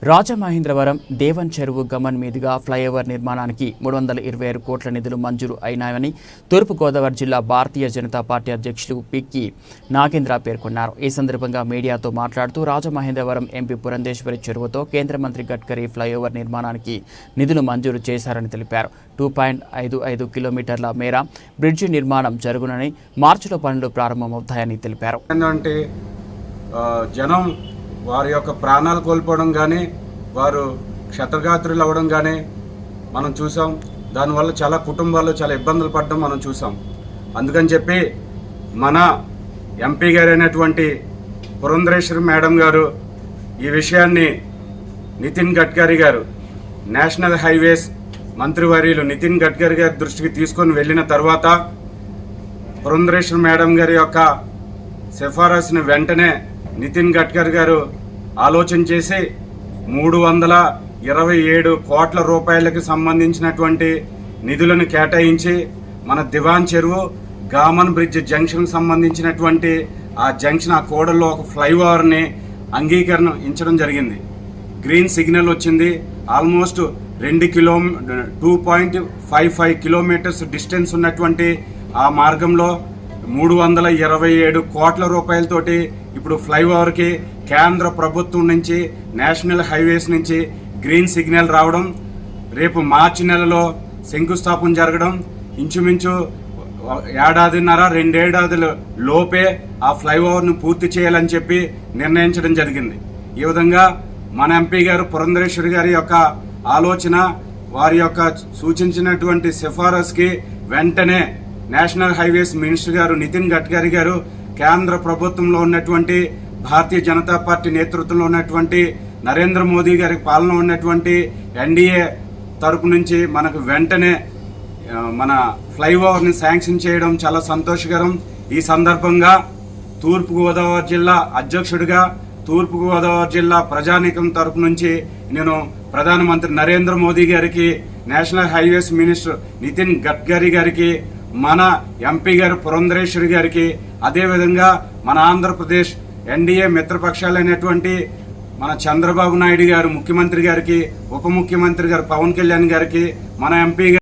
రాజమహేంద్రవరం దేవన్ చెరువు గమన్ మీదుగా ఫ్లైఓవర్ నిర్మాణానికి 326 కోట్ల నిధులు మంజూరు అయినాయని తూర్పుగోదావరి జిల్లా భారతీయ జనతా పార్టీ అధ్యక్షులు పిక్కి నాగేంద్ర పేర్కొన్నారు. ఈ సందర్భంగా మీడియాతో మాట్లాడుతూ రాజమహేంద్రవరం ఎంపీ పురంధేశ్వరి చెరువుతో కేంద్ర మంత్రి గడ్కరీ ఫ్లైఓవర్ నిర్మాణానికి నిధులు మంజూరు చేశారని తెలిపారు. 2.55 కిలోమీటర్ల మేర బ్రిడ్జి నిర్మాణం జరుగునని మార్చిలో పనులు ప్రారంభమవుతాయని తెలిపారు. జనం వారి యొక్క ప్రాణాలు కోల్పోవడం కానీ వారు క్షతగాత్రులు అవ్వడం కానీ మనం చూసాం. దానివల్ల చాలా కుటుంబాలు చాలా ఇబ్బందులు పడడం మనం చూసాం. అందుకని చెప్పి మన ఎంపీ గారు అయినటువంటి పురంధేశ్వరి మేడం గారు ఈ విషయాన్ని నితిన్ గడ్కరీ గారు నేషనల్ హైవేస్ మంత్రివర్యులు నితిన్ గడ్కరీ గారి దృష్టికి తీసుకొని వెళ్ళిన తర్వాత పురంధేశ్వరి మేడం గారి యొక్క సిఫారసుని వెంటనే నితిన్ గడ్కరీ గారు ఆలోచన చేసి 327 కోట్ల రూపాయలకు సంబంధించినటువంటి నిధులను కేటాయించి మన దివాన్ చెరువు గామన్ బ్రిడ్జ్ జంక్షన్ సంబంధించినటువంటి ఆ జంక్షన్ ఆ కోడల్లో ఒక ఫ్లైఓవర్ని అంగీకరించడం జరిగింది. గ్రీన్ సిగ్నల్ వచ్చింది. ఆల్మోస్ట్ 2.55 కిలోమీటర్స్ డిస్టెన్స్ ఉన్నటువంటి ఆ మార్గంలో 327 కోట్ల రూపాయలతోటి ఇప్పుడు ఫ్లైఓవర్కి కేంద్ర ప్రభుత్వం నుంచి నేషనల్ హైవేస్ నుంచి గ్రీన్ సిగ్నల్ రావడం, రేపు మార్చి నెలలో శంకుస్థాపన జరగడం, ఇంచుమించు 1.5-2 ఏడాదుల లోపే ఆ ఫ్లైఓవర్ను పూర్తి చేయాలని చెప్పి నిర్ణయించడం జరిగింది. ఈ విధంగా మన ఎంపీ గారు పురంధేశ్వరి గారి యొక్క ఆలోచన, వారి యొక్క సూచించినటువంటి సిఫారసుకి వెంటనే నేషనల్ హైవేస్ మినిస్టర్ గారు నితిన్ గడ్కరీ గారు కేంద్ర ప్రభుత్వంలో ఉన్నటువంటి భారతీయ జనతా పార్టీ నేతృత్వంలో ఉన్నటువంటి నరేంద్ర మోదీ గారి పాలన ఉన్నటువంటి ఎన్డీఏ తరపు నుంచి మనకు వెంటనే మన ఫ్లైఓవర్ని శాంక్షన్ చేయడం చాలా సంతోషకరం. ఈ సందర్భంగా తూర్పుగోదావరి జిల్లా అధ్యక్షుడిగా తూర్పుగోదావరి జిల్లా ప్రజానీకం తరపు నుంచి నేను ప్రధానమంత్రి నరేంద్ర మోదీ గారికి, national highways minister Nitin Gadkari గారికి, మన ఎంపీ గారు పురంధేశ్వరి గారికి, అదేవిధంగా మన ఆంధ్రప్రదేశ్ ఎన్డీఏ మిత్రపక్షాలైనటువంటి మన చంద్రబాబు నాయుడు గారు ముఖ్యమంత్రి గారికి, ఉప ముఖ్యమంత్రి గారు పవన్ కళ్యాణ్ గారికి, మన ఎంపీ